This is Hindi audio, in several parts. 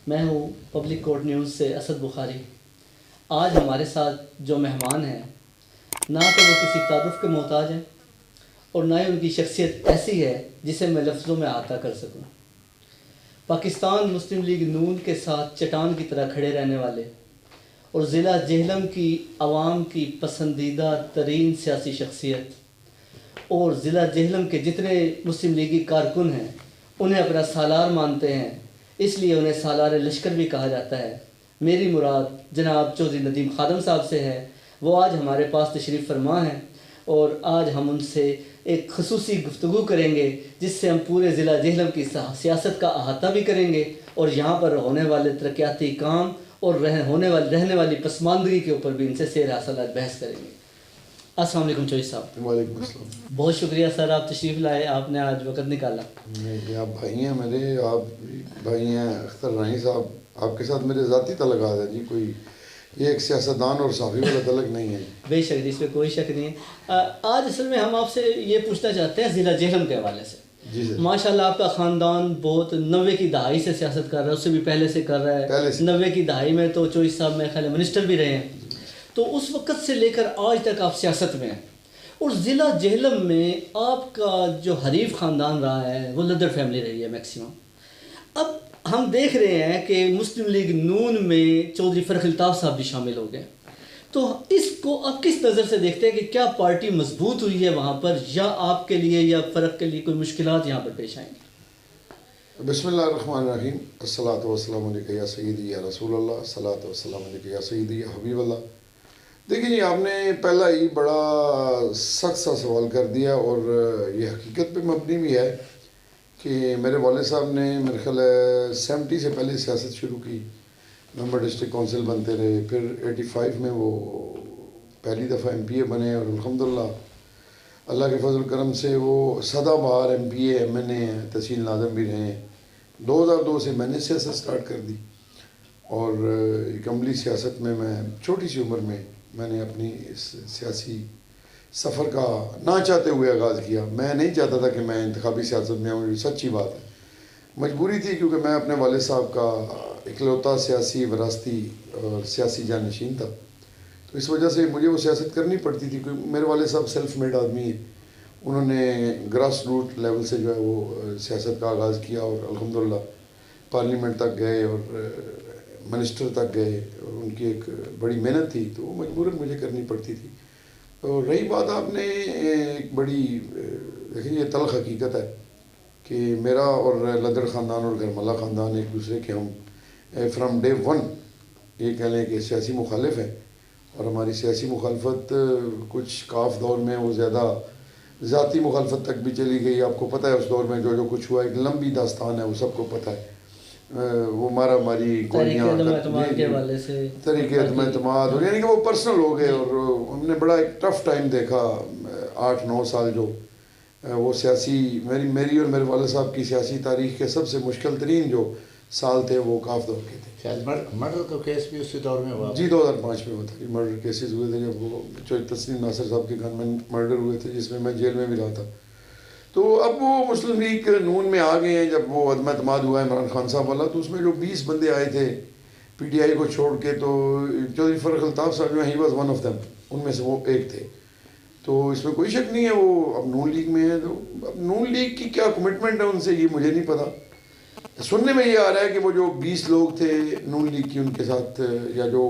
मैं हूँ पब्लिक कोर्ट न्यूज़ से असद बुखारी। आज हमारे साथ जो मेहमान हैं, ना तो वो किसी तारुफ के मोहताज हैं और ना ही उनकी शख्सियत ऐसी है जिसे मैं लफ्ज़ों में अता कर सकूँ। पाकिस्तान मुस्लिम लीग नून के साथ चट्टान की तरह खड़े रहने वाले और ज़िला जेहलम की आवाम की पसंदीदा तरीन सियासी शख्सियत और ज़िला जेहलम के जितने मुस्लिम लीगी कारकुन हैं उन्हें अपना सालार मानते हैं, इसलिए उन्हें सालार लश्कर भी कहा जाता है। मेरी मुराद जनाब चौधरी नदीम खादम साहब से है। वो आज हमारे पास तशरीफ़ फरमा हैं और आज हम उनसे एक खसूसी गुफ्तगू करेंगे जिससे हम पूरे ज़िला जेहलम की सियासत का अहाता भी करेंगे और यहाँ पर होने वाले तरक्याती काम और रहने वाली पसमानदगी के ऊपर भी इनसे सैर हासिलात बहस करेंगे। अस्सलाम वालेकुम चौधरी साहब। वालेकुम अस्सलाम। बहुत शुक्रिया सर, आप तशरीफ़ लाए, आपने आज वक्त निकाला। नहीं, आप भाई हैं मेरे, आप भाई हैं। अख्तर राही साहब, आपके साथ मेरे ज़ाती तल्लुकात है जी, कोई ये एक सियासतदान और साफ़ी वाला तल्लुक नहीं है। बेशक जी, इसमें कोई शक नहीं है। आज असल में हम आपसे ये पूछना चाहते हैं ज़िला जेहलम के हवाले से। जी सर। माशाल्लाह आपका ख़ानदान बहुत 90 की दहाई से सियासत कर रहा है, उससे भी पहले से कर रहा है। 90 की दहाई में तो चौधरी साहब मेरे ख्याल मिनिस्टर भी रहे हैं, तो उस वक़्त से लेकर आज तक आप सियासत में हैं। और ज़िला जेहलम में आपका जो हरीफ ख़ानदान रहा है वो लद्दड़ फैमिली रही है मैक्सिमम। अब हम देख रहे हैं कि मुस्लिम लीग नून में चौधरी फ़र्रुख अल्ताफ़ साहब भी शामिल हो गए, तो इसको आप किस नज़र से देखते हैं कि क्या पार्टी मजबूत हुई है वहाँ पर, या आपके लिए या फ़र्क के लिए कोई मुश्किलात यहाँ पर पेश आएंगी? बिस्मिल्लाहिर्रहमानिर्रहीम। अस्सलातु वस्सलामु अलैका या सय्यदी या रसूलल्लाह, सलातु वस्सलामु अलैका या सय्यदी या हबीबल्लाह। देखिए जी, आपने पहला ही बड़ा सख्त सा सवाल कर दिया और ये हकीकत पे मबनी भी है कि मेरे वाले साहब ने मेरे ख्याल 70 से पहले सियासत शुरू की, मेंबर डिस्ट्रिक्ट काउंसिल बनते रहे, फिर 85 में वो पहली दफ़ा MPA बने और अल्हम्दुलिल्लाह अल्लाह के फजल करम से वो सदाबहार MPA MNA हैं, तहसील नाज़िम भी रहे हैं। 2002 से मैंने सियासत स्टार्ट कर दी और एक अमली सियासत में मैं छोटी सी उम्र में मैंने अपनी इस सियासी सफ़र का ना चाहते हुए आगाज़ किया। मैं नहीं चाहता था कि मैं इंतखाबी सियासत में आऊँ, सच्ची बात है, मजबूरी थी, क्योंकि मैं अपने वाले साहब का इकलौता सियासी वरासती और सियासी जानशीन था। तो इस वजह से मुझे वो सियासत करनी पड़ती थी, क्योंकि मेरे वाले साहब सेल्फ मेड आदमी हैं। उन्होंने ग्रास रूट लेवल से जो है वो सियासत का आगाज़ किया और अल्हम्दुलिल्लाह पार्लियामेंट तक गए और मिनिस्टर तक गए और उनकी एक बड़ी मेहनत थी, तो वो मजबूरन मुझे करनी पड़ती थी। तो रही बात, आपने एक बड़ी देखिए ये तल्ख हकीकत है कि मेरा और लद्दड़ ख़ानदान और गरमला ख़ानदान एक दूसरे के हम फ्राम डे वन ये कह लें कि सियासी मुखालिफ हैं। और हमारी सियासी मुखालफत कुछ काफ दौर में वो ज़्यादा ज़ाती मुखालफत तक भी चली गई। आपको पता है उस दौर में जो कुछ हुआ, एक लंबी दास्तान है, वो सबको पता है। वो मारा मारी गोलियाँ तरीके अदम-ए-एतमाद, और यानी कि वो पर्सनल हो गए और हमने बड़ा एक टफ़ टाइम देखा। 8-9 साल जो वो सियासी मेरी और मेरे वाले साहब की सियासी तारीख़ के सबसे मुश्किल तरीन जो साल थे वो काफ दौर के थे। शायद मर्डर का केस भी उसी दौर में हुआ जी, 2005 में हुआ था कि मर्डर केसेस हुए थे, जब वो तस्लीम नासिर साहब के घर में मर्डर हुए थे, जिसमें मैं जेल में भी रहा था। तो अब वो मुस्लिम लीग नून में आ गए हैं। जब वो अदम एतमाद हुआ इमरान खान साहब वाला, तो उसमें जो 20 बंदे आए थे PTI को छोड़ के, तो चौधरी फ़र्रुख अल्ताफ़ साहब जो he was one of them, उनमें से वो एक थे। तो इसमें कोई शक नहीं है वो अब नून लीग में है। तो अब नून लीग की क्या कमिटमेंट है उनसे, ये मुझे नहीं पता। सुनने में ये आ रहा है कि वो जो 20 लोग थे नून लीग की उनके साथ, या जो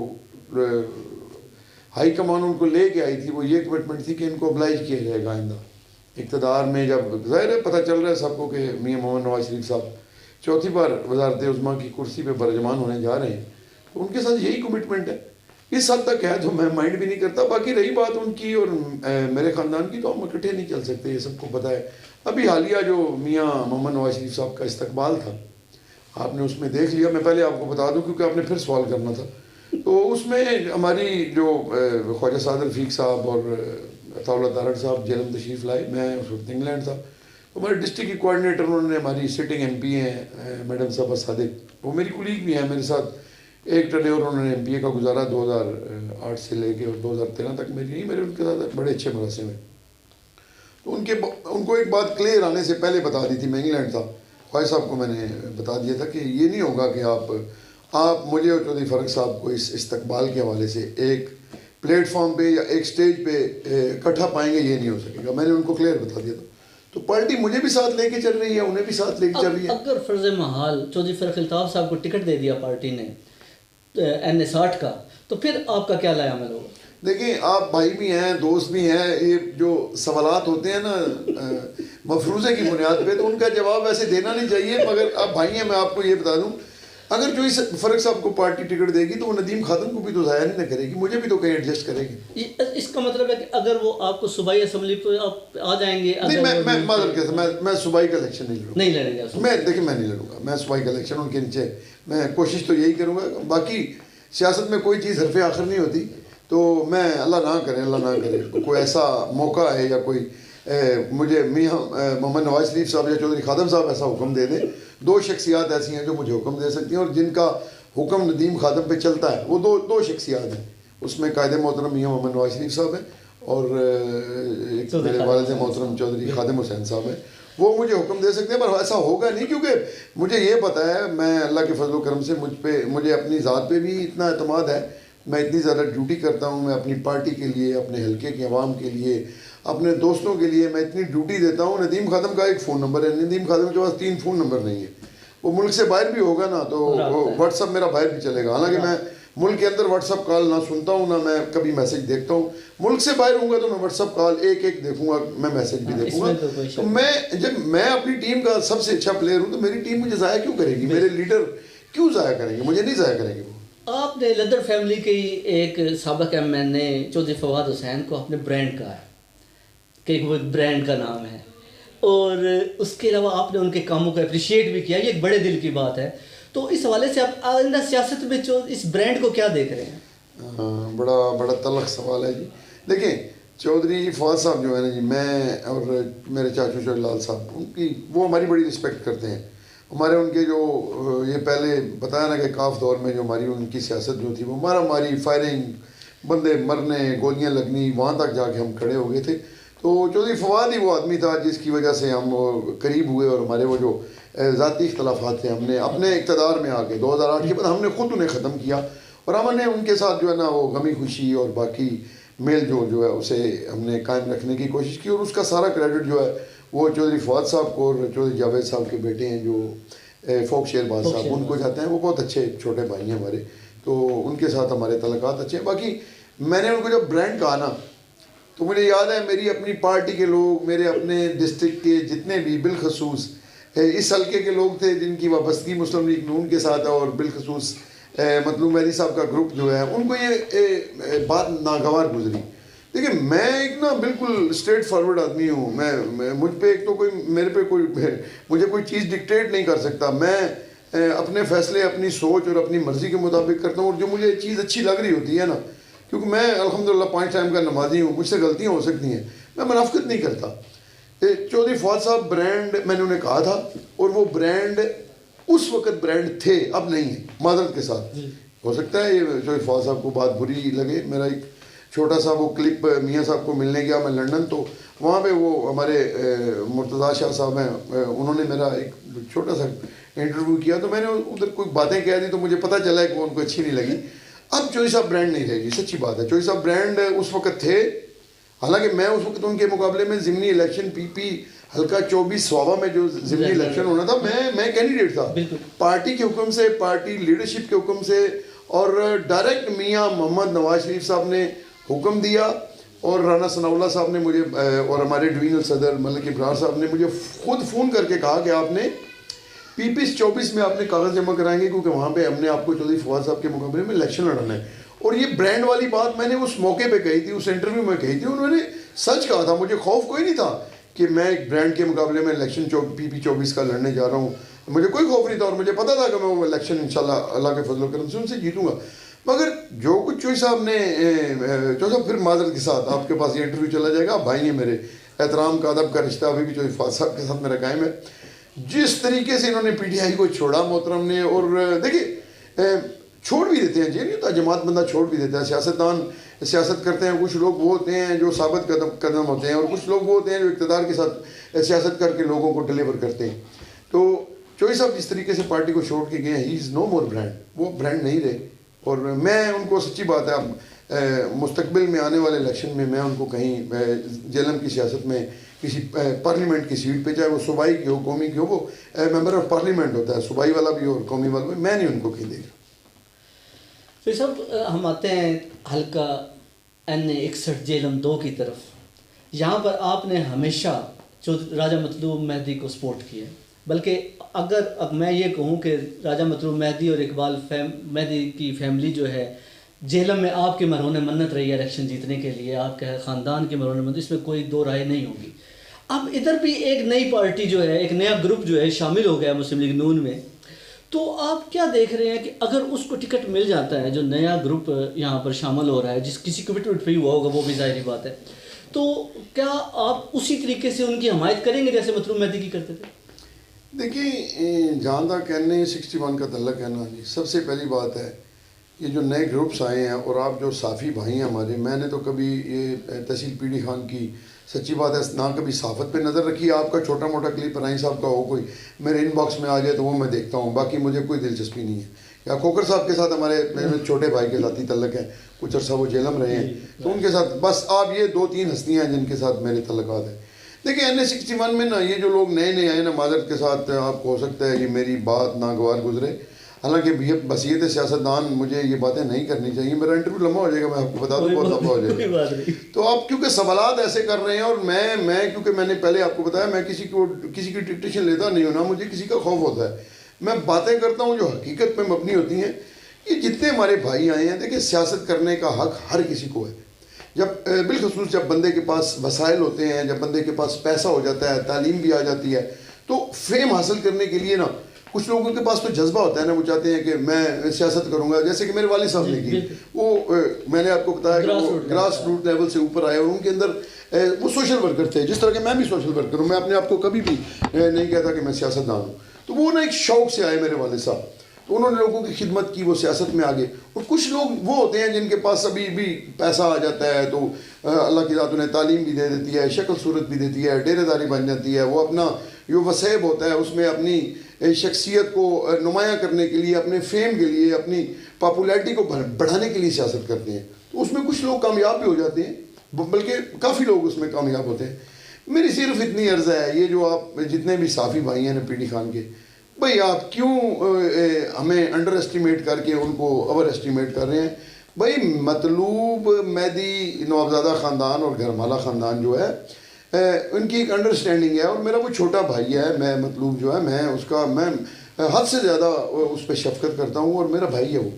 हाई कमान उनको ले के आई थी, वो ये कमिटमेंट थी कि इनको अब्लाइज किया जाएगा आइंदा इक़्तिदार में। जब ज़ाहिर है पता चल रहा है सबको कि मियाँ मोहम्मद नवाज शरीफ साहब चौथी बार वज़ारत उज़्मा की कुर्सी पे बरजमान होने जा रहे हैं, तो उनके साथ यही कमिटमेंट है। इस हद तक है, तो मैं माइंड भी नहीं करता। बाकी रही बात उनकी और मेरे ख़ानदान की, तो हम इकट्ठे नहीं चल सकते, ये सबको पता है। अभी हालिया जो मियाँ मोहम्मद नवाज शरीफ साहब का इस्तकबाल था, आपने उसमें देख लिया। मैं पहले आपको बता दूं क्योंकि आपने फिर सवाल करना था। तो उसमें हमारी जो ख्वाजा साद रफ़ीक साहब और अताउल्लाह दारड़ साहब जेहलम तशरीफ़ लाए, मैं उस वक्त इंग्लैंड था। तो हमारे डिस्ट्रिक्ट की कोऑर्डिनेटर, उन्होंने हमारी सिटिंग MPA हैं मैडम साहबा सादिक, वो मेरी कुलीग भी हैं, मेरे साथ एक टर्न और उन्होंने MPA का गुजारा 2008 से लेके और 2013 तक मेरे उनके साथ बड़े अच्छे मरासिम हैं। तो उनको एक बात क्लियर आने से पहले बता दी थी, मैं इंग्लैंड था, ख्वाजा साहब को मैंने बता दिया था कि ये नहीं होगा कि आप आप मुझे और चौधरी फ़ारूक साहब को इस इस्तकबाल के हवाले से एक प्लेटफॉर्म पे या एक स्टेज पे इकट्ठा पाएंगे, ये नहीं हो सकेगा। मैंने उनको क्लियर बता दिया था। तो पार्टी मुझे भी साथ लेके चल रही है, उन्हें भी साथ लेके चल रही है। अगर फर्ज महाल चौधरी फ़ारूक अल्ताफ़ साहब को टिकट दे दिया पार्टी ने NA-60 का, तो फिर आपका क्या लाया अमल होगा? देखिए, आप भाई भी हैं, दोस्त भी हैं, ये जो सवालात होते हैं ना मफरूज़े की बुनियाद पे, तो उनका जवाब वैसे देना नहीं चाहिए, मगर आप भाई हैं। मैं आपको ये बता दूं, अगर जो इस फ़ारूक साहब को पार्टी टिकट देगी तो वो नदीम खातून को भी तो ज़ाया नहीं ना करेगी, मुझे भी तो कहीं एडजस्ट करेगी। इसका मतलब है कि अगर वो आपको सूबाई असम्बली पे आप आ जाएंगे, नहीं, मैं माजर कैसे मैं सूबाई का इलेक्शन नहीं लड़ूंगा, नहीं लड़ेंगे। मैं नहीं लड़ूंगा, मैं सूबाई का इलेक्शन उनके नीचे, मैं कोशिश तो यही करूँगा। बाकी सियासत में कोई चीज़ हरफ आखिर नहीं होती, तो मैं अल्लाह ना करे कोई ऐसा मौका है या कोई मुझे मियाँ मोहम्मद नवाज शरीफ साहब या चौधरी खादम साहब ऐसा हुक्म दे दें। दो शख्सियात ऐसी हैं जो मुझे हुक्म दे सकती हैं, और जिनका हुक्म नदीम खादम पे चलता है, वो दो शख्सियात हैं। उसमें कायदे मोहतरम मियाँ मोहम्मद नवाज शरीफ साहब हैं, और एक मेरे वालिद मोहतरम चौधरी खादिम हुसैन साहब हैं। वो मुझे हुक्म दे सकते हैं, पर ऐसा होगा नहीं, क्योंकि मुझे ये पता है, मैं अल्लाह के फजल करम से मुझे अपनी ज़ात पे भी इतना एतमाद है, मैं इतनी ज़्यादा ड्यूटी करता हूँ, मैं अपनी पार्टी के लिए, अपने हल्के के अवाम के लिए, अपने दोस्तों के लिए मैं इतनी ड्यूटी देता हूँ। नदीम खादम का एक फ़ोन नंबर है, नदीम खादम के पास 3 फ़ोन नंबर नहीं है। वो मुल्क से बाहर भी होगा ना, तो व्हाट्सअप मेरा बाहर भी चलेगा। हालांकि मैं मुल्क के अंदर व्हाट्सअप कॉल ना सुनता हूँ, ना मैं कभी मैसेज देखता हूँ। मुल्क से बाहर हूँगा तो मैं व्हाट्सअप कॉल एक देखूँगा, मैं मैसेज भी देखूँगा। तो जब मैं अपनी टीम का सबसे अच्छा प्लेयर हूँ, तो मेरी टीम मुझे ज़ाया क्यों करेगी? मेरे लीडर क्यों ज़ाया करेंगे? मुझे नहीं ज़ाया करेंगे वो। आपने लद्दर फैमिली के एक साबिक MN ने चौधरी फवाद हुसैन को अपने ब्रांड कहा है कि वो ब्रांड का नाम है, और उसके अलावा आपने उनके कामों को अप्रिशिएट भी किया, ये एक बड़े दिल की बात है। तो इस हवाले से आप आइंदा सियासत में इस ब्रांड को क्या देख रहे हैं? बड़ा तलख सवाल है जी। देखिए, चौधरी फवाद साहब जो है ना जी, मैं और मेरे चाचू शोलाल साहब, उनकी वो हमारी बड़ी रिस्पेक्ट करते हैं। हमारे उनके जो ये पहले बताया ना कि काफ दौर में जो हमारी उनकी सियासत जो थी, वो हमारी फायरिंग, बंदे मरने, गोलियां लगनी, वहाँ तक जाके हम खड़े हो गए थे। तो चौधरी फवाद ही वो आदमी था जिसकी वजह से हम करीब हुए, और हमारे वो जो ज़ाती इख्तलाफात थे, हमने अपने इक़्तिदार में आके 2008 के बाद हमने ख़ुद उन्हें ख़त्म किया, और हमने उनके साथ जो है ना वो गमी खुशी और बाकी मेल जो है उसे हमने कायम रखने की कोशिश की। और उसका सारा क्रेडिट जो है वो चौधरी फवाद साहब को और चौधरी जावेद साहब के बेटे हैं जो फ़ोक शेरबाज साहब, उनको जाते हैं। वो बहुत अच्छे छोटे भाई हैं हमारे, तो उनके साथ हमारे तल्लुकात अच्छे हैं। बाकी मैंने उनको जब ब्रांड कहा ना, तो मुझे याद है मेरी अपनी पार्टी के लोग, मेरे अपने डिस्ट्रिक्ट के जितने भी बिलखसूस इस हल्के के लोग थे जिनकी वाबस्तगी मुस्लिम लीग नून के साथ है, और बिलखसूस मतलूब मेरी साहब का ग्रुप जो है, उनको ये बात नागवार गुजरी। देखिए, मैं एक ना बिल्कुल स्ट्रेट फॉरवर्ड आदमी हूँ। मैं मुझ पे एक तो कोई मेरे पे कोई मुझे कोई चीज़ डिक्टेट नहीं कर सकता। मैं अपने फैसले अपनी सोच और अपनी मर्ज़ी के मुताबिक करता हूँ, और जो मुझे चीज़ अच्छी लग रही होती है ना, क्योंकि मैं अल्हम्दुलिल्लाह 5 टाइम का नमाजी हूँ, मुझसे गलतियाँ हो सकती हैं, मैं मुनाफिकत नहीं करता। चौधरी फवाद साहब ब्रांड मैंने उन्हें कहा था, और वो ब्रांड उस वक़्त ब्रांड थे, अब नहीं है, माजरत के साथ। हो सकता है ये चौधरी फवाद साहब को बात बुरी लगे। मेरा एक छोटा सा वो क्लिप मियाँ साहब को मिलने गया मैं लंदन, तो वहाँ पे वो हमारे मुर्तज़ा शाह साहब हैं, उन्होंने मेरा एक छोटा सा इंटरव्यू किया, तो मैंने उधर कोई बातें कह दी, तो मुझे पता चला है कि वो उनको अच्छी नहीं लगी। अब चौधरी साहब ब्रांड नहीं रहेगी, सच्ची बात है। चौधरी साहब ब्रांड उस वक़्त थे, हालांकि मैं उस वक्त उनके मुकाबले में ज़िमनी इलेक्शन PP हल्का 24 स्वाबा में जो ज़िमनी इलेक्शन होना था, मैं कैंडिडेट था पार्टी के हुक्म से, पार्टी लीडरशिप के हुक्म से, और डायरेक्ट मियाँ मोहम्मद नवाज शरीफ साहब ने हुक्म दिया, और राना सनाउल्लाह साहब ने मुझे और हमारे डिवीजनल सदर मलिक इब्रार साहब ने मुझे खुद फ़ोन करके कहा कि आपने PP 24 में आपने कागज़ जमा कराएंगे, क्योंकि वहाँ पे हमने आपको चौधरी फवाद साहब के मुकाबले में इलेक्शन लड़ना है। और ये ब्रांड वाली बात मैंने उस मौके पे कही थी, उस इंटरव्यू में कही थी। उन्होंने सच कहा था, मुझे खौफ कोई नहीं था कि मैं एक ब्रांड के मुकाबले में इलेक्शन PP 24 का लड़ने जा रहा हूँ, मुझे कोई खौफ नहीं था, और मुझे पता था कि मैं वो इलेक्शन इंशाल्लाह अल्लाह के फजल करम से उनसे जीतूँगा। मगर जो कुछ चौधरी साहब ने चौधरी साहब, फिर माजरत के साथ आपके पास ये इंटरव्यू चला जाएगा, भाई है मेरे, एहतराम का अदब का रिश्ता अभी भी चौधरी फवाद साहब के साथ मेरा कायम है। जिस तरीके से इन्होंने PTI को छोड़ा मोहतरम ने, और देखिए छोड़ भी देते हैं, ये नहीं होता जमात बंदा छोड़ भी देता है। सियासतदान सियासत करते हैं, कुछ लोग वो होते हैं जो साबित कदम होते हैं, और कुछ लोग वो होते हैं जो इक़्तिदार के साथ सियासत करके लोगों को डिलीवर करते हैं। तो चोई साहब जिस तरीके से पार्टी को छोड़ के गए हैं, he is no more brand, वो ब्रांड नहीं रहे। और मैं उनको सच्ची बात है, अब मुस्तकबिल में आने वाले इलेक्शन में मैं उनको कहीं जेलम की सियासत में किसी पार्लियामेंट की सीट पे, चाहे वो सूबाई की हो कौमी की हो, वो मेंबर ऑफ पार्लियामेंट होता है, सूबाई वाला भी और कौमी वाला भी, मैं नहीं उनको कहीं देख रहा। तो सब हम आते हैं हल्का NA61 जेलम 2 की तरफ। यहाँ पर आपने हमेशा जो राजा मतलूब मेहदी को सपोर्ट किया, बल्कि अगर अब मैं ये कहूँ कि राजा मतलूब मेहदी और इकबाल मेहदी की फैमिली जो है जेलम में आपके मरहून मन्नत रही है इलेक्शन जीतने के लिए, आपके ख़ानदान की मरहून मन्नत, इसमें कोई दो राय नहीं होगी। अब इधर भी एक नई पार्टी जो है, एक नया ग्रुप जो है शामिल हो गया मुस्लिम लीग नून में, तो आप क्या देख रहे हैं कि अगर उसको टिकट मिल जाता है, जो नया ग्रुप यहाँ पर शामिल हो रहा है, जिस किसी कमिटमेंट पे हुआ होगा वो भी ज़ाहिर बात है, तो क्या आप उसी तरीके से उनकी हमायत करेंगे जैसे मतलूब मेहदी की करते थे? देखिए, जहाँ तक NA61 का तल्लक है ना जी, सबसे पहली बात है ये जो नए ग्रुप्स आए हैं, और आप जो साफ़ी भाई हैं हमारे, मैंने तो कभी ये तहसील पीडी खान की सच्ची बात है ना कभी साफ़त पे नज़र रखी। आपका छोटा मोटा क्लिप राई साहब का हो कोई मेरे इनबॉक्स में आ जाए तो वो मैं देखता हूँ, बाकी मुझे कोई दिलचस्पी नहीं है। या खोकर साहब के साथ हमारे मेरे छोटे भाई के साथ ही तल्लक है, कुछ अर्सा वो जेलम रहे हैं, तो उनके साथ बस आप ये 2-3 हस्तियाँ हैं जिनके साथ मेरे तल्लुकात हैं। देखिए, NA61 में ना ये जो लोग नए नए आए ना, माजरत के साथ आपको हो सकता है ये मेरी बात नागवार गुजरे, हालांकि बसीयत सियासतदान मुझे ये बातें नहीं करनी चाहिए, मेरा इंटरव्यू लंबा हो जाएगा, मैं आपको बता दूँ बहुत लंबा हो जाएगा। तो आप क्योंकि सवालात ऐसे कर रहे हैं, और मैं क्योंकि मैंने पहले आपको बताया मैं किसी की डिक्टेशन लेता नहीं हूँ ना, मुझे किसी का खौफ होता है, मैं बातें करता हूँ जो हकीकत पे मबनी होती हैं। कि जितने हमारे भाई आए हैं, देखिए सियासत करने का हक हर किसी को है, जब बिलखसूस जब बंदे के पास वसाइल होते हैं, जब बंदे के पास पैसा हो जाता है, तालीम भी आ जाती है, तो फेम हासिल करने के लिए ना कुछ लोगों के पास तो जज्बा होता है ना, वो चाहते हैं कि मैं सियासत करूंगा, जैसे कि मेरे वालिद साहब ने की, वो मैंने आपको बताया कि वो ग्रास रूट लेवल से ऊपर आए, और उनके अंदर वो सोशल वर्कर थे, जिस तरह के मैं भी सोशल वर्कर हूँ, मैं अपने आप को कभी भी नहीं कहता कि मैं सियासतदान हूँ। तो वो ना एक शौक़ से आए मेरे वालिद साहब, तो उन्होंने लोगों की खिदमत की, वो सियासत में आ गए। और कुछ लोग वो होते हैं जिनके पास अभी भी पैसा आ जाता है, तो अल्लाह की ज़ात उन्हें तालीम भी दे देती है, शक्ल सूरत भी देती है, डेरेदारी बन जाती है, वो अपना जो वसेब होता है उसमें अपनी शख्सियत को नुमायाँ करने के लिए, अपने फेम के लिए, अपनी पॉपुलैरिटी को बढ़ाने के लिए सियासत करते हैं। तो उसमें कुछ लोग कामयाब भी हो जाते हैं, बल्कि काफ़ी लोग उसमें कामयाब होते हैं। मेरी सिर्फ इतनी अर्ज़ है, ये जो आप जितने भी साफ़ी भाई हैं पीडी खान के, भाई आप क्यों हमें अंडर एस्टिमेट करके उनको ओवर एस्टिमेट कर रहे हैं? भाई मतलूब मेहदी नवाबजादा ख़ानदान और घरमाला ख़ानदान जो है उनकी एक अंडरस्टैंडिंग है, और मेरा वो छोटा भाई है, मैं मतलूब जो है मैं हद से ज़्यादा उस पर शफकत करता हूँ, और मेरा भाई है वो।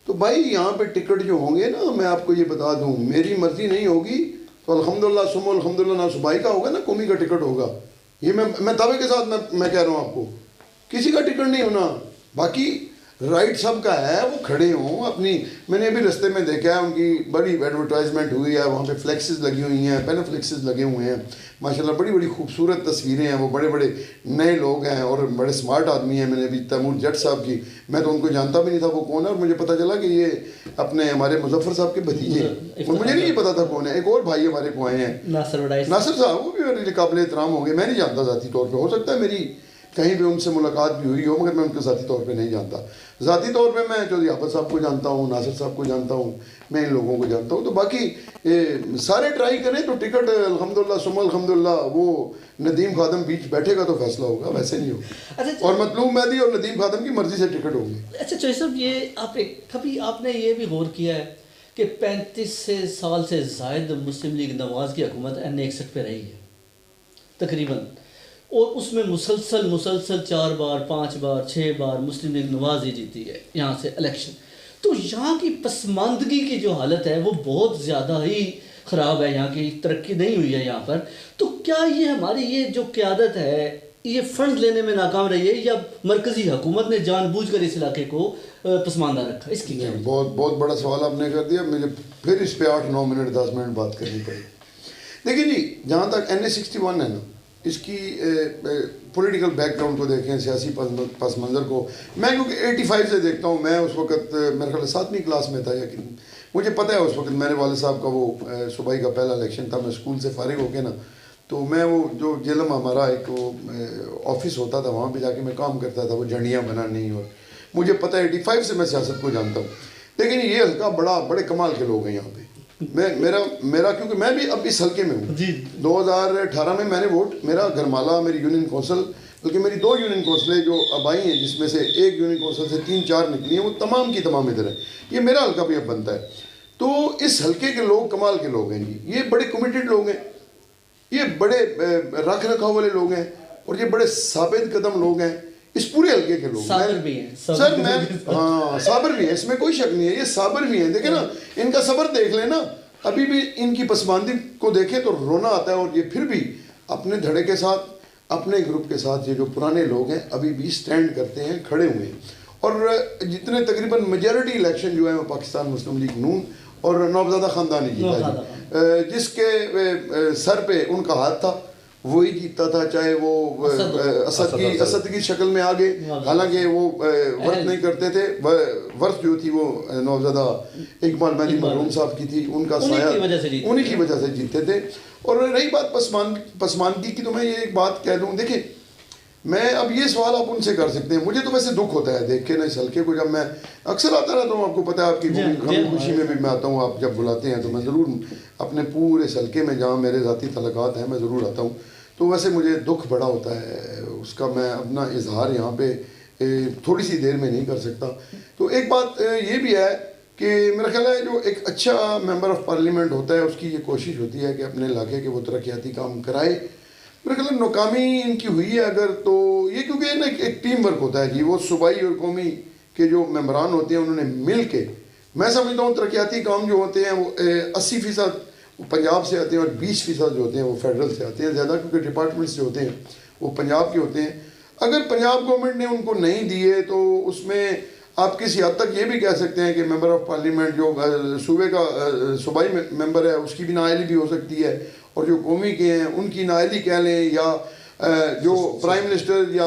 तो भाई यहाँ पे टिकट जो होंगे ना, मैं आपको ये बता दूँ, मेरी मर्ज़ी नहीं होगी तो अल्हम्दुलिल्लाह सुम्मा अल्हम्दुलिल्लाह ना सूबाई का होगा ना कौमी का टिकट होगा। ये मैं दावे के साथ मैं कह रहा हूँ आपको, किसी का टिकट नहीं होना, बाकी राइट सबका है, वो खड़े हों अपनी। मैंने अभी रास्ते में देखा है, उनकी बड़ी एडवर्टाइजमेंट हुई है, वहाँ पे फ्लेक्सेस लगी हुई हैं, पेनोफ्लेक्सेस लगे हुए हैं, माशाल्लाह बड़ी बड़ी खूबसूरत तस्वीरें हैं, वो बड़े बड़े नए लोग हैं और बड़े स्मार्ट आदमी हैं। मैंने अभी तैमूर जट साहब की, मैं तो उनको जानता भी नहीं था वो कौन है, और मुझे पता चला कि ये अपने हमारे मुजफ्फर साहब के भतीजे हैं, और मुझे नहीं पता था कौन है। एक और भाई हमारे को आए हैं नासिर साहब, वो भी मेरे काबिल एहतराम होंगे, मैं नहीं जानता ज़ाती तौर पर, हो सकता है मेरी कहीं भी उनसे मुलाकात भी हुई हो, मगर मैं उनको ज़ाती तौर पे नहीं जानता। ज़ाती तौर पे मैं चौधरी आफत साहब को जानता हूँ, नासिर साहब को जानता हूँ, मैं इन लोगों को जानता हूँ। तो बाकी सारे ट्राई करें तो टिकट अल्हम्दुलिल्लाह सुम्मा अल्हम्दुलिल्लाह वो नदीम खादम बीच बैठेगा तो फैसला होगा, वैसे नहीं होगा। अच्छा, और मतलूब मेहदी और नदीम खादम की मर्जी से टिकट होंगे। अच्छा चौधरी साहब, ये आप कभी आपने ये भी गौर किया है कि 35 साल से ज़ायद मुस्लिम लीग नवाज़ की हुकूमत NA61 पे रही है तकरीबन, और उसमें मुसलसल 4 बार 5 बार 6 बार मुस्लिम लीग नवाज ही जीती है यहाँ से इलेक्शन। तो यहाँ की पसमानदगी की जो हालत है वो बहुत ज़्यादा ही ख़राब है, यहाँ की तरक्की नहीं हुई है यहाँ पर। तो क्या ये हमारी ये जो क़यादत है ये फ़ंड लेने में नाकाम रही है, या मरकज़ी हुकूमत ने जानबूझकर इस इलाके को पसमानदा रखा? इसकी क्या? बहुत बड़ा सवाल आपने कर दिया, मुझे फिर इस पर 8-9 मिनट 10 मिनट बात करनी पड़ेगी। देखिए जी, जहाँ तक NA61 है ना, इसकी पॉलिटिकल बैकग्राउंड को देखें, सियासी पस मंज़र को, मैं क्योंकि 85 से देखता हूँ, मैं उस वक़्त मेरे ख्याल 7वीं क्लास में था, या मुझे पता है उस वक़्त मेरे वाले साहब का वो सूबाई का पहला इलेक्शन था, मैं स्कूल से फारिग होकर ना तो मैं वो जो जेलम हमारा एक वो ऑफिस होता था, वहाँ पे जाके मैं काम करता था, वो झंडियाँ बनानी। और मुझे पता है 85 से मैं सियासत को जानता हूँ, लेकिन ये हल्का बड़े कमाल के लोग हैं यहाँ पे। मेरा क्योंकि मैं भी अब इस हल्के में हूँ। 2018 में मैंने वोट, मेरा गरमाला, मेरी यूनियन कौंसिल, बल्कि मेरी 2 यूनियन कौंसिलें जो अब आई हैं, जिसमें से एक यूनियन कौंसिल से 3-4 निकली हैं, वो तमाम की तमाम इधर है। ये मेरा हल्का भी अब बनता है। तो इस हल्के के लोग कमाल के लोग हैं जी। ये बड़े कमिटेड लोग हैं, ये बड़े रख रखाव वाले लोग हैं, और ये बड़े साबित कदम लोग हैं इस पूरे हल्के के लोग। साबर भी हैं सर मैं हाँ साबर भी है, इसमें कोई शक नहीं है, ये साबर भी है। देखे ना, इनका सबर देख लेना, अभी भी इनकी पसमानदी को देखें तो रोना आता है। और ये फिर भी अपने धड़े के साथ, अपने ग्रुप के साथ, ये जो पुराने लोग हैं अभी भी स्टैंड करते हैं, खड़े हुए हैं। और जितने तकरीबन मेजॉरिटी इलेक्शन जो है वो पाकिस्तान मुस्लिम लीग नून और नौबजादा ख़ानदानी जीता है, जिसके सर पे उनका हाथ था वही जीतता था, चाहे वो असद की शक्ल में आ गए। हालांकि वो वर्क नहीं करते थे, वर्क जो थी वो नौबजादा इकबाल मेहदी मरहूम साहब की थी, उनका साया उन्हीं की वजह से जीतते थे। और रही बात पसमानगी की, तो मैं ये एक बात कह दूँ, देखिए मैं अब ये सवाल आप उनसे कर सकते हैं, मुझे तो वैसे दुख होता है देख के ना इस हल्के को। जब मैं अक्सर आता रहता हूँ, आपको पता है, आपकी खुशी में भी मैं आता हूँ, आप जब बुलाते हैं तो मैं ज़रूर अपने पूरे इस हल्के में जहाँ मेरे ज़ाती तलक़ात हैं मैं ज़रूर आता हूँ। तो वैसे मुझे दुख बड़ा होता है, उसका मैं अपना इजहार यहाँ पे थोड़ी सी देर में नहीं कर सकता। तो एक बात ये भी है कि मेरा ख्याल है जो एक अच्छा मेंबर ऑफ़ पार्लियामेंट होता है उसकी ये कोशिश होती है कि अपने इलाके के वो तरक्याती काम कराए। मेरे ख्याल नाकामी इनकी हुई है अगर, तो ये क्योंकि ना एक टीम वर्क होता है जी, वो सूबाई और कौमी के जो मेंबरान होते हैं उन्होंने मिल के, मैं समझता हूँ तरक्याती काम जो होते हैं वो 80% पंजाब से आते हैं और 20% जो होते हैं वो फेडरल से आते हैं ज़्यादा, क्योंकि डिपार्टमेंट्स जो होते हैं वो पंजाब के होते हैं। अगर पंजाब गवर्नमेंट ने उनको नहीं दिए तो उसमें आप किसी हद तक ये भी कह सकते हैं कि मेंबर ऑफ़ पार्लियामेंट जो सूबे का सूबाई मेंबर है उसकी भी नाअहली भी हो सकती है, और जो कौमी के हैं उनकी नाअहली कह लें, या जो प्राइम मिनिस्टर या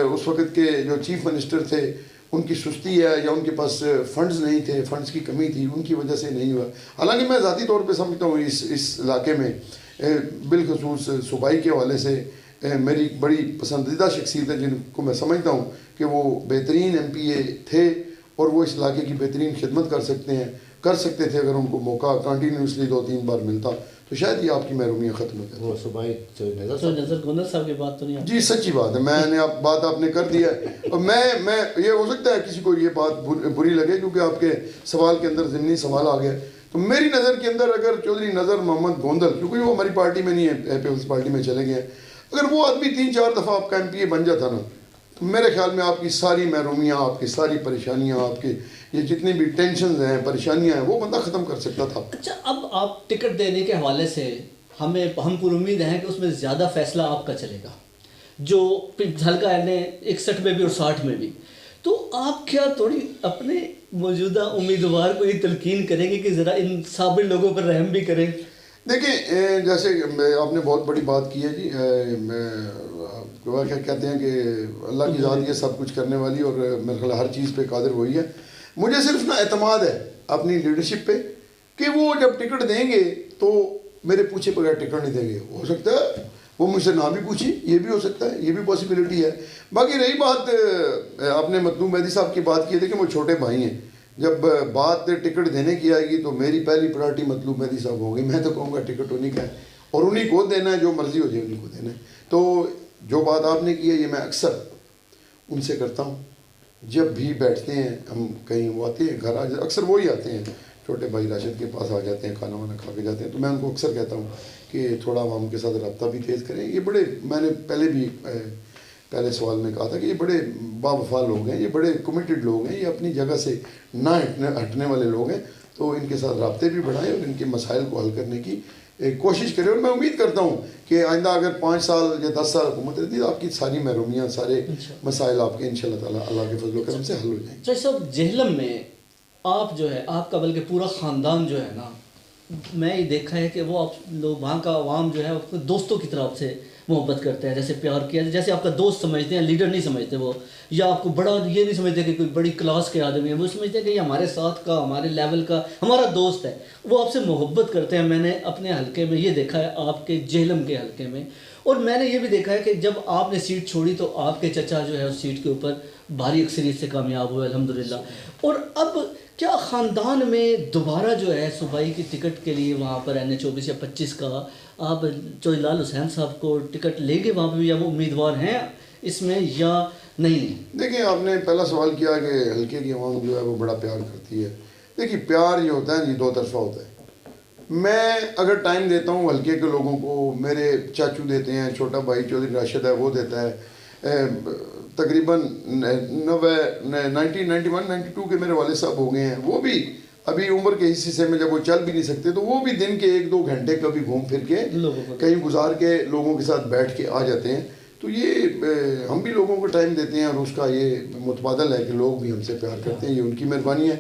उस वक़्त के जो चीफ मिनिस्टर थे उनकी सुस्ती है, या उनके पास फंड्स नहीं थे, फंड्स की कमी थी, उनकी वजह से नहीं हुआ। हालांकि मैं ज़ाती तौर पे समझता हूँ इस इलाके में बिलखसूस सूबाई के हवाले से मेरी बड़ी पसंदीदा शख्सियत है जिनको मैं समझता हूँ कि वो बेहतरीन MPA थे और वो इस इलाके की बेहतरीन खिदमत कर सकते थे अगर उनको मौका कंटिन्यूसली 2-3 बार मिलता, तो शायद ये आपकी महरूमियाँ ख़त्म हो जाती। वो सूबाई नज़र गोंदल साहब की बात तो नहीं जी, सच्ची बात है, मैंने बात आपने कर दिया है। और मैं ये हो सकता है किसी को ये बात बुरी लगे क्योंकि आपके सवाल के अंदर ज़िमनी सवाल आ गया, तो मेरी नज़र के अंदर अगर चौधरी नज़र मोहम्मद गोंदल, क्योंकि वो हमारी पार्टी में नहीं है, पीपल्स पार्टी में चले गए हैं, अगर वो आदमी 3-4 दफ़ा आपका MPA बन जाता ना, तो मेरे ख्याल में आपकी सारी महरूमियाँ, आपकी सारी परेशानियाँ, आपके ये जितनी भी टेंशन हैं, परेशानियाँ हैं, वो बंदा ख़त्म कर सकता था। अच्छा, अब आप टिकट देने के हवाले से हम पूरी उम्मीद है कि उसमें ज़्यादा फैसला आपका चलेगा, जो हल्का है 61 में भी और 60 में भी। तो आप क्या थोड़ी अपने मौजूदा उम्मीदवार को ये तलकीन करेंगे कि ज़रा इन साबिर लोगों पर रहम भी करें? देखिए, जैसे आपने बहुत बड़ी बात की है जी, क्या कहते हैं कि अल्लाह की ज़ात ये सब कुछ करने वाली, और मेरे ख्याल हर चीज़ पे कादिर वही है। मुझे सिर्फ ना एतमाद है अपनी लीडरशिप पे कि वो जब टिकट देंगे तो मेरे पूछे बगैर टिकट नहीं देंगे। हो सकता है वो मुझसे ना भी पूछे, ये भी हो सकता है, ये भी पॉसिबिलिटी है। बाकी रही बात आपने मतलूब मेहदी साहब की बात की है, देखिए वो छोटे भाई हैं, जब बात टिकट देने की आएगी तो मेरी पहली प्रायोरिटी मतलूब मेहदी साहब होंगे। मैं तो कहूँगा टिकट उन्हीं का है और उन्हीं को देना है, जो मर्ज़ी हो जाए उन्हीं को देना है। तो जो बात आपने की है ये मैं अक्सर उनसे करता हूँ, जब भी बैठते हैं हम कहीं, वो आते हैं घर, अक्सर वो ही आते हैं, छोटे भाई राशिद के पास आ जाते हैं, खाना वाना खा के जाते हैं। तो मैं उनको अक्सर कहता हूँ कि थोड़ा हम के साथ रब्ता भी तेज़ करें। ये बड़े, मैंने पहले सवाल में कहा था कि ये बड़े बावफा लोग हैं, ये बड़े कमिटेड लोग हैं, ये अपनी जगह से ना हटने वाले लोग हैं। तो इनके साथ रब्ते भी बढ़ाएं और इनके मसाइल को हल करने की कोशिश करें। और मैं उम्मीद करता हूँ कि आइंदा अगर 5 साल या 10 साल हुकूमत रहती है तो आपकी सारी महरूमियाँ, सारे मसाइल आपके इंशाअल्लाह ताला अल्लाह के फजल करम से हल हो जाएंगे। तो सब जेहलम में आप जो है, आपका बल्कि पूरा ख़ानदान जो है ना, मैं ये देखा है कि वो आप लोग वहाँ का आवाम जो है अपने दोस्तों की तरफ से मोहब्बत करते हैं, जैसे प्यार किया, जैसे आपका दोस्त समझते हैं, लीडर नहीं समझते वो, या आपको बड़ा ये नहीं समझते कि कोई बड़ी क्लास के आदमी है, वो समझते हैं कि ये हमारे साथ का, हमारे लेवल का हमारा दोस्त है, वो आपसे मोहब्बत करते हैं। मैंने अपने हलके में ये देखा है, आपके जेहलम के हलके में, और मैंने ये भी देखा है कि जब आपने सीट छोड़ी तो आपके चचा जो है उस सीट के ऊपर भारी अक्सरियत से कामयाब हुए अल्हम्दुलिल्लाह। और अब क्या ख़ानदान में दोबारा जो है सूबाई की टिकट के लिए वहाँ पर NH 24 या 25 का आप चौधरी हुसैन साहब को टिकट लेंगे वहाँ पर, या वो उम्मीदवार हैं इसमें या नहीं? देखिए, आपने पहला सवाल किया कि हल्के की आवाम जो है वो बड़ा प्यार करती है। देखिए, प्यार ये होता है जी, दो तरफा होता है। मैं अगर टाइम देता हूँ हल्के के लोगों को, मेरे चाचू देते हैं, छोटा भाई चौधरी राशिद है वो देता है, तकरीबन 1991-92 के मेरे वाले साहब हो गए हैं, वो भी अभी उम्र के इस हिस्से में जब वो चल भी नहीं सकते तो वो भी दिन के 1-2 घंटे कभी घूम फिर के कहीं गुजार के लोगों के साथ बैठ के आ जाते हैं। तो ये हम भी लोगों को टाइम देते हैं और उसका ये मुतबादल है कि लोग भी हमसे प्यार करते हैं, ये उनकी मेहरबानी है।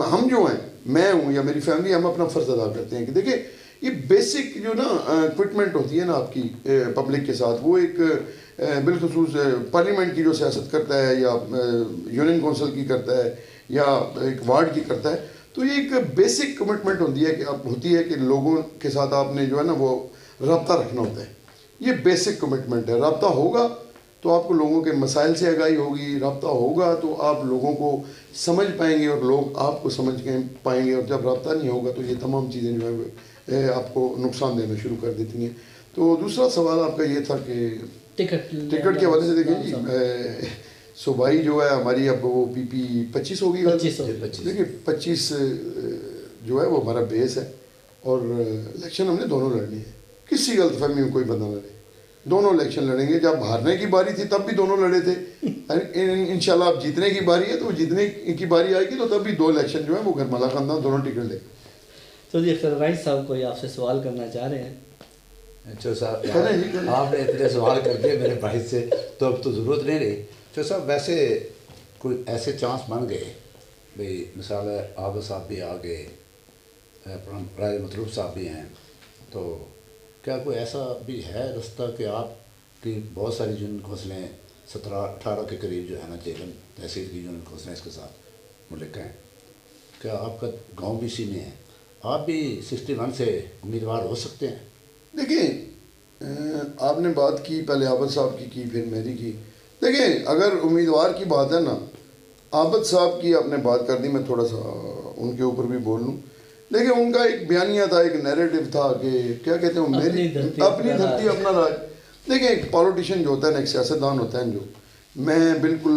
हम जो हैं, मैं हूँ या मेरी फैमिली, हम अपना फ़र्ज़ अदा करते हैं कि देखिए ये बेसिक जो ना इक्विपमेंट होती है ना आपकी पब्लिक के साथ, वो एक बिलखसूस पार्लियामेंट की जो सियासत करता है या यूनियन कौंसिल की करता है या एक वार्ड की करता है, तो ये एक बेसिक कमिटमेंट होती है कि लोगों के साथ आपने जो है ना वो रब्ता रखना होता है। ये बेसिक कमिटमेंट है। रब्ता होगा तो आपको लोगों के मसाइल से आगाही होगी, रब्ता होगा तो आप लोगों को समझ पाएंगे और लोग आपको समझ के पाएंगे, और जब रब्ता नहीं होगा तो ये तमाम चीज़ें जो है आपको नुकसान देना शुरू कर देती हैं। तो दूसरा सवाल आपका ये था कि टिकट के हवाले से देखिए जी, सूबाई जो है हमारी अब वो PP 25 होगी। देखिए 25 जो है वो हमारा बेस है और इलेक्शन हमने दोनों लड़नी है, किसी गलतफहमी में कोई बंदा ना रहे, दोनों इलेक्शन लड़ेंगे। जब हारने की बारी थी तब भी दोनों लड़े थे, इंशाल्लाह अब जीतने की बारी है तो जीतने की बारी आएगी तो तब भी 2 इलेक्शन जो है वो गरमाला खानदान दोनों टिकट लेंगे। तो जी अख्तर राइस साहब कोई आपसे सवाल करना चाह रहे हैं? अच्छा साहब, आपने इतने सवाल कर दिए मेरे भाई से तो अब तो ज़रूरत नहीं रही। तो साहब वैसे कोई ऐसे चांस बन गए भाई, मिसाल है आबिद साहब भी आ गए, अपना राय मतलूब साहब भी हैं, तो क्या कोई ऐसा भी है रास्ता कि आपकी बहुत सारी यूनियन कौंसलें 17-18 के करीब जो है ना जेलम तहसील की यूनियन कौंसलें इसके साथ मुल्क हैं, क्या आपका गांव भी इसी में है, आप भी 61 से उम्मीदवार हो सकते हैं? देखिए, आपने बात की पहले आबिद साहब की फिर मेरी की। देखिए, अगर उम्मीदवार की बात है ना, आबिद साहब की आपने बात कर दी, मैं थोड़ा सा उनके ऊपर भी बोल लूँ। देखिए, उनका एक बयानिया था, एक नैरेटिव था कि क्या कहते हैं, मेरी अपनी धरती अपना राज। देखिए, एक पॉलिटिशियन जो होता है ना, एक सियासतदान होता है जो, मैं बिल्कुल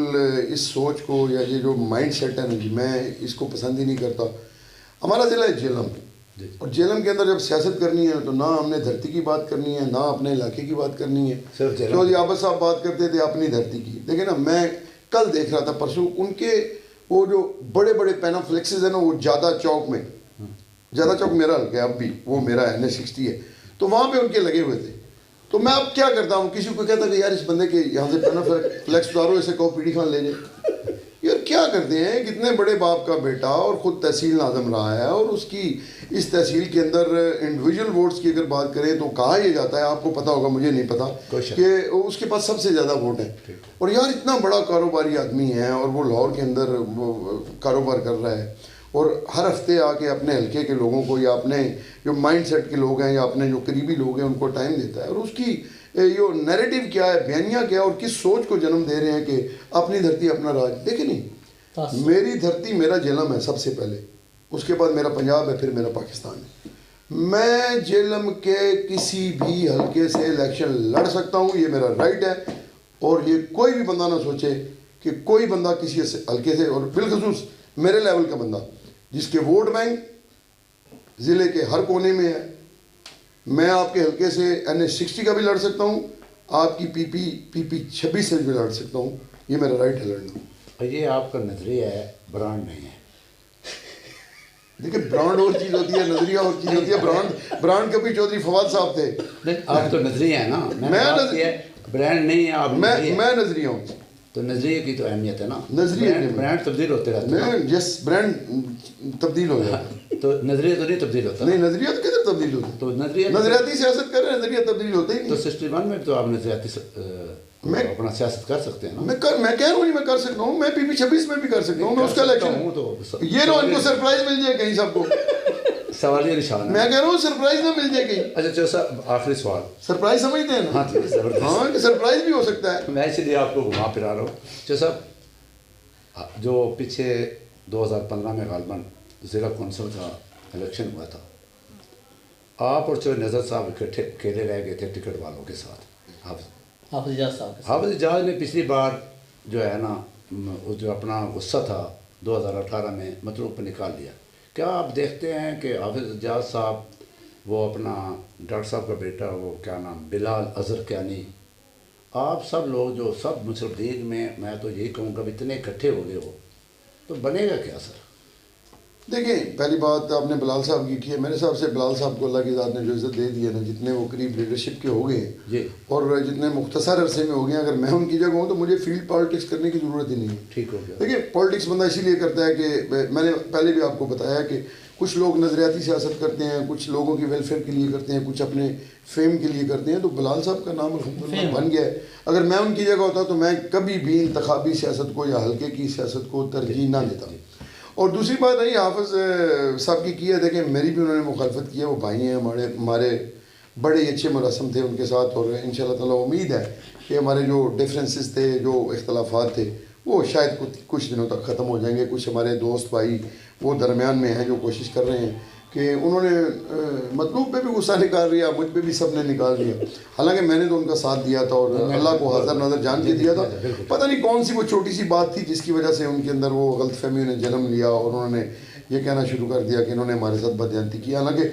इस सोच को या ये जो माइंड सेट है ना जी, मैं इसको पसंद ही नहीं करता। हमारा ज़िला है जेलम, और जेलम के अंदर जब सियासत करनी है तो ना हमने धरती की बात करनी है, ना अपने इलाके की बात करनी है। चौधरी आबिद साहब बात करते थे अपनी धरती की। देखिए ना, मैं कल देख रहा था, परसों, उनके वो जो बड़े बड़े पैनाफ्लेक्सेस है ना, वो ज़्यादा चौक में, ज़्यादा चौक मेरा हल्का है, अब भी वो मेरा NH 60 है, तो वहाँ पे उनके लगे हुए थे। तो मैं अब क्या करता हूँ, किसी को कहता कि यार इस बंदे के यहाँ से पैनाफ्लेक्स उतारो, इसे कहो पीढ़ी खान ले जाए। यार क्या करते हैं, कितने बड़े बाप का बेटा और ख़ुद तहसील नाज़म रहा है, और उसकी इस तहसील के अंदर इंडिविजुअल वोट्स की अगर बात करें तो कहा यह जाता है, आपको पता होगा मुझे नहीं पता, कि उसके पास सबसे ज़्यादा वोट हैं। और यार इतना बड़ा कारोबारी आदमी है और वो लाहौर के अंदर कारोबार कर रहा है, और हर हफ्ते आके अपने हल्के के लोगों को या अपने जो माइंड सेट के लोग हैं या अपने जो करीबी लोग हैं उनको टाइम देता है। और उसकी यो नैरेटिव क्या है, बयानिया क्या है, और किस सोच को जन्म दे रहे हैं कि अपनी धरती अपना राज। देखिए नहीं, मेरी धरती मेरा जेलम है सबसे पहले, उसके बाद मेरा पंजाब है, फिर मेरा पाकिस्तान है। मैं जेलम के किसी भी हल्के से इलेक्शन लड़ सकता हूँ, ये मेरा राइट है। और ये कोई भी बंदा ना सोचे कि कोई बंदा किसी हल्के से, और बिलखसूस मेरे लेवल का बंदा जिसके वोट बैंक ज़िले के हर कोने में है, मैं आपके हल्के से NH 60 का भी लड़ सकता हूँ, आपकी PP 26 से भी लड़ सकता हूँ, ये मेरा राइट है लड़ना। ये आपका नजरिया है, ब्रांड नहीं है। देखिए, ब्रांड और चीज़ होती है, नजरिया और चीज़ होती है। ब्रांड कभी चौधरी फवाद साहब थे। आप तो नजरिया है ना, ब्रांड नहीं है आप। मैं नजरिया हूँ, तो नजरिए की तो अहमियत है ना, नजरिए ब्रांड तब्दील होते रहते हैं। यस, ब्रांड तब्दील हो जाता है। तो नजरिया तो नहीं तब्दील होता नहीं, नजरिया तो किधर तब्दील होता है? तो नजरिया नजरियाती सियासत कर रहे हैं, नजरिया तब्दील होता ही तो नहीं। 61 में भी तो आप नजरियाती मैं अपना सियासत कर सकते हैं ना। मैं कह रहा हूँ नहीं, मैं कर सकता हूँ, मैं PP 26 में भी कर सकता हूँ, मैं उसका इलेक्शन तो ये ना इनको सरप्राइज मिल जाए कहीं सबको। सवाल ये निशान है। मैं कह रहा हूँ सरप्राइज ना मिल जाए कहीं। अच्छा चलो साहब, आखिरी सवाल। सरप्राइज समझते हैं ना? हाँ जी, जबरदस्त। हाँ, कि सरप्राइज भी हो सकता है। मैं इसलिए आपको घुमा फिरा रहा हूँ। चलो साहब, जो पीछे 2015 में गालबन ज़िला कौंसिल का इलेक्शन हुआ था, आप और चो नज़र साहब इकट्ठे अकेले रह गए थे टिकट वालों के साथ। हाफिज इजाज साहब के साथ। हाफिज इजाज ने पिछली बार जो है ना, वो जो अपना गुस्सा था 2018 में मतलूब पर निकाल लिया। क्या आप देखते हैं कि हाफिज इजाज साहब, वो अपना डॉक्टर साहब का बेटा, वो क्या नाम, बिलाल अजहर क्यानी, आप सब लोग जो सब मुसलदीन में, मैं तो यही कहूँगा इतने इकट्ठे हो गए हो तो बनेगा क्या सर? देखिए, पहली बात आपने बिलाल साहब की है। मेरे हिसाब से बिलाल साहब को अल्लाह की ज़ात ने जो इज़्ज़त दे दी है ना, जितने वो करीब लीडरशिप के हो गए जी, और जितने मुख्तसर अरसे में हो गए, अगर मैं उनकी जगह हूँ तो मुझे फील्ड पॉलिटिक्स करने की ज़रूरत ही नहीं है। ठीक हो गया। देखिए, पॉलिटिक्स बंदा इसीलिए करता है कि मैंने पहले भी आपको बताया कि कुछ लोग नज़रियाती सियासत करते हैं, कुछ लोगों की वेलफेयर के लिए करते हैं, कुछ अपने फेम के लिए करते हैं। तो बिलाल साहब का नाम अल्हम्दुलिल्लाह बन गया है। अगर मैं उनकी जगह होता तो मैं कभी भी इंतखाबी सियासत को या हल्के की सियासत को तरजीह ना देता। और दूसरी बात है, हाफिज साहब की है, देखें मेरी भी उन्होंने मुखालफत की है, वो भाई हैं हमारे बड़े ही अच्छे मुरासम थे उनके साथ, और इंशाल्लाह ताला उम्मीद है कि हमारे जो डिफरेंसेस थे, जो इख्तलाफात थे, वो शायद कुछ दिनों तक ख़त्म हो जाएंगे। कुछ हमारे दोस्त भाई वो दरमियान में हैं जो कोशिश कर रहे हैं कि उन्होंने मतलूब पे भी गुस्सा निकाल लिया, मुझ पे भी सब ने निकाल लिया। हालांकि मैंने तो उनका साथ दिया था और अल्लाह को हाज़िर नाज़िर जान के दिया था। पता नहीं कौन सी वो छोटी सी बात थी जिसकी वजह से उनके अंदर वो गलतफहमी ने जन्म लिया और उन्होंने ये कहना शुरू कर दिया कि इन्होंने हमारे साथ बदयांती की। हालांकि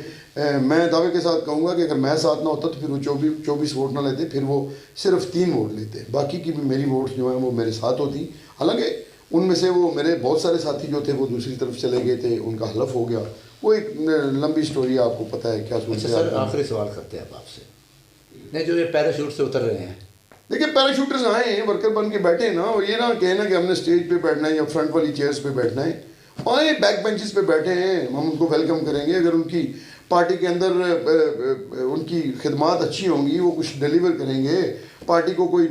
मैं दावे के साथ कहूँगा कि अगर मैं साथ ना होता तो फिर वो 24 वोट ना लेते, फिर वो सिर्फ 3 वोट लेते, बाकी की भी मेरी वोट जो है वो मेरे साथ होती। हालांकि उनमें से वो मेरे बहुत सारे साथी जो थे वो दूसरी तरफ चले गए थे, उनका हलफ हो गया। वो एक लंबी स्टोरी है, आपको पता है क्या सोचते हैं। सर आखिरी सवाल करते हैं आपसे, नहीं जो ये पैराशूट से उतर रहे हैं, देखिए पैराशूटर्स आए हैं, वर्कर बन के बैठे हैं ना, और ये ना कहना कि हमने स्टेज पे बैठना है या फ्रंट वाली चेयर्स पे बैठना है, आए बैक बेंचेस पे बैठे हैं, हम उनको वेलकम करेंगे। अगर उनकी पार्टी के अंदर उनकी खिदमात अच्छी होंगी, वो कुछ डिलीवर करेंगे, पार्टी को कोई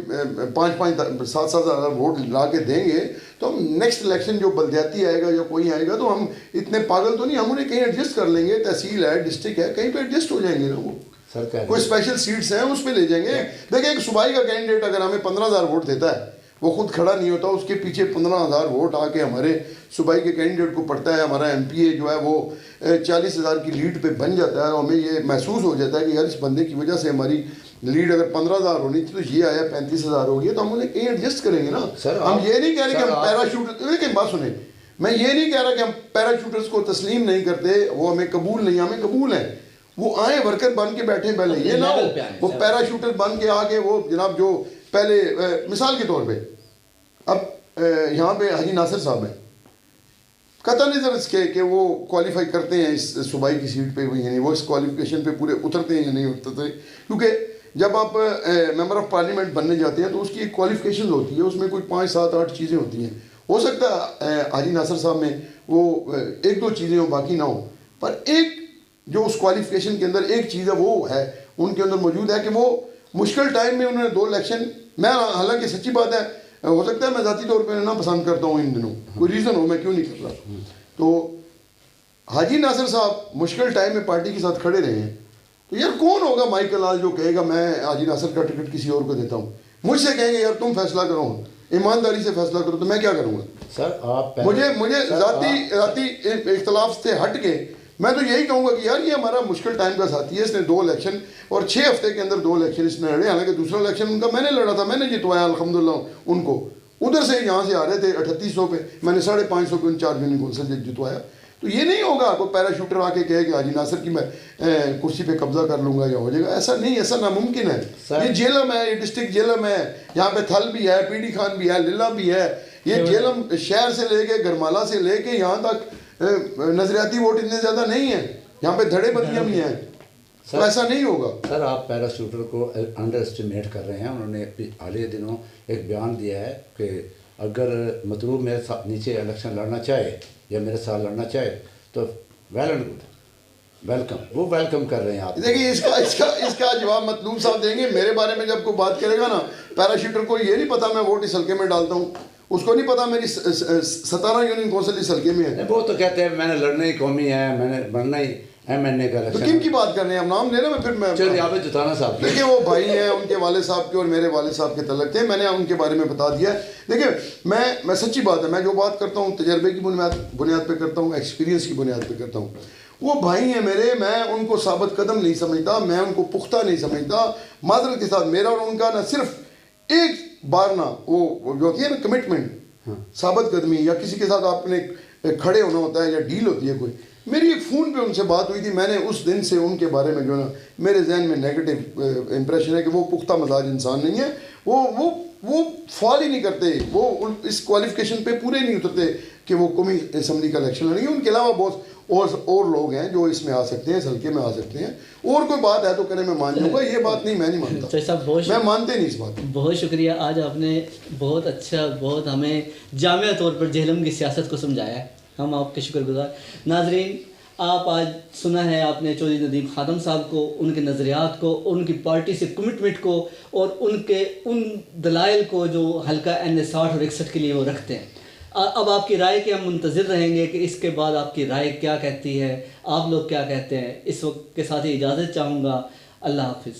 5-7 हज़ार वोट ला के देंगे, तो हम नेक्स्ट इलेक्शन जो बलदियाती आएगा या कोई आएगा तो हम इतने पागल तो नहीं, हम उन्हें कहीं एडजस्ट कर लेंगे। तहसील है, डिस्ट्रिक्ट है, कहीं पे एडजस्ट हो जाएंगे ना वो। सर कोई स्पेशल सीट्स हैं उस पर ले जाएंगे। देखिए, एक सूबाई का कैंडिडेट अगर हमें 15,000 वोट देता है, वो खुद खड़ा नहीं होता, उसके पीछे 15,000 वोट आके हमारे सूबाई के कैंडिडेट को पड़ता है, हमारा MPA जो है वो 40,000 की लीड पे बन जाता है, और हमें ये महसूस हो जाता है कि यार इस बंदे की वजह से हमारी लीड अगर 15,000 होनी थी तो ये आया 35,000 हो गया, तो हम उन्हें कहीं एडजस्ट करेंगे ना। हम ये नहीं कह रहे कि हम पैराशूटर, लेकिन बात सुने, मैं ये नहीं कह रहा कि हम पैराशूटर्स को तस्लीम नहीं करते, वो हमें कबूल नहीं, हमें कबूल है। वो आए वर्कर बन के बैठे, पहले ये ना हो वो पैराशूटर बन के आगे वो जनाब जो पहले मिसाल के तौर पे अब यहाँ पे हाजी नासिर साहब हैं, कतई नज़र इसके कि वो क्वालिफाई करते हैं इस सूबाई की सीट पे, यानी वो इस क्वालिफिकेशन पे पूरे उतरते हैं या नहीं उतरते, क्योंकि जब आप मेंबर ऑफ पार्लियामेंट बनने जाते हैं तो उसकी एक क्वालिफिकेशन होती है, उसमें कोई 5, 7, 8 चीज़ें होती हैं। हो सकता है हाजी नासिर साहब में वो 1-2 चीज़ें हो, बाकी ना हो, पर एक जो उस क्वालिफिकेशन के अंदर एक चीज़ है वो है उनके अंदर मौजूद है कि वो मुश्किल टाइम में उन्होंने 2 इलेक्शन, मैं हालांकि सच्ची बात है, हो सकता है मैं ज़ाती तौर पे ना पसंद करता हूँ इन दिनों, कोई रीज़न हो मैं क्यों नहीं कर रहा, तो हाजी नासिर साहब मुश्किल टाइम में पार्टी के साथ खड़े रहे हैं। तो यार कौन होगा माइकल लाल जो कहेगा मैं हाजी नासिर का टिकट किसी और को देता हूँ? मुझसे कहेंगे यार तुम फैसला करो, ईमानदारी से फैसला करो, तो मैं क्या करूँगा? सर आप मुझे ज़ाती इख्तलाफ से हट के मैं तो यही कहूँगा कि यार ये हमारा मुश्किल टाइम का साथी है, इसने 2 इलेक्शन और 6 हफ्ते के अंदर 2 इलेक्शन इसने लड़े। हालांकि दूसरा इलेक्शन उनका मैंने लड़ा था, मैंने जितवाया अल्हम्दुलिल्लाह उनको, उधर से यहाँ से आ रहे थे 3800 पे, मैंने 550 पे 49 में उनसे जितवाया। तो ये नहीं होगा कोई पैराशूटर आके कहे कि हाजी नासिर की मैं कुर्सी पे कब्जा कर लूँगा या हो जाएगा, ऐसा नहीं, ऐसा नामुमकिन है। ये जेलम है, ये डिस्ट्रिक्ट जेलम है, यहाँ पे थल भी है, पीडी खान भी है, लिल्ला भी है, ये जेलम शहर से लेके गरमाला से लेके यहाँ तक नजरियाती वोट इतने ज़्यादा नहीं है, यहाँ पे धड़े बंदियाँ भी हैं, तो ऐसा नहीं होगा। सर आप पैराशूटर को अंडर एस्टिमेट कर रहे हैं। उन्होंने हालिया दिनों एक बयान दिया है कि अगर मतलूब मेरे साथ नीचे इलेक्शन लड़ना चाहे या मेरे साथ लड़ना चाहे तो वेल एंड गुड, वेलकम, वो वेलकम कर रहे हैं आप। देखिए इसका इसका इसका जवाब मतलूब साहब देंगे। मेरे बारे में जब कोई बात करेगा ना, पैराशूटर को ये नहीं पता मैं वोट इस हल्के में डालता हूँ, उसको नहीं पता मेरी 17 यूनियन कौंसिल इस हल्के में है। वो तो कहते हैं मैंने लड़ना ही कौमी है, मैंने बनना ही MNA का तो इलेक्शन। किन की बात कर रहे हैं, हम नाम ले रहे हैं, फिर मैं चलिए आप जुटाना साहब। देखिए वो भाई हैं, उनके वाले साहब के और मेरे वाले साहब के तलक थे, मैंने उनके बारे में बता दिया। देखिए मैं सच्ची बात है, मैं जो बात करता हूँ तजर्बे की बुनियाद पे करता हूँ, एक्सपीरियंस की बुनियाद पे करता हूँ। वो भाई हैं मेरे, मैं उनको साबित कदम नहीं समझता, मैं उनको पुख्ता नहीं समझता। माजरत के साथ मेरा और उनका ना सिर्फ एक बार ना वो जो होती है ना कमिटमेंट, साबित कदमी, या किसी के साथ आपने खड़े होना होता है या डील होती है कोई। मेरी एक फ़ोन पे उनसे बात हुई थी, मैंने उस दिन से उनके बारे में जो ना मेरे जहन में नेगेटिव इंप्रेशन है कि वो पुख्ता मजाज इंसान नहीं है। वो फॉल ही नहीं करते, वो इस क्वालिफिकेशन पे पूरे नहीं उतरते कि वो कौमी असम्बली का इलेक्शन लड़ेंगे। उनके अलावा बहुत और लोग हैं जो इसमें आ सकते हैं, इस हल्के में आ सकते हैं। और कोई बात है तो करें, मैं मान लूँगा, ये बात नहीं, मैं नहीं मानता, मैं मानते नहीं इस बात। बहुत शुक्रिया, आज आपने बहुत अच्छा, बहुत हमें जामिया तौर पर जेहलम की सियासत को समझाया है, हम आपके शुक्रगुजार। नाजरीन, आप आज सुना है आपने चौधरी नदीम खातम साहब को, उनके नज़रियात को, उनकी पार्टी से कमिटमेंट को, और उनके उन दलाइल को जो हल्का NA 60 और 61 के लिए वो रखते हैं। अब आपकी राय के हम मुंतज़िर रहेंगे कि इसके बाद आपकी राय क्या कहती है, आप लोग क्या कहते हैं। इस वक्त के साथ ही इजाज़त चाहूँगा। अल्लाह हाफिज़।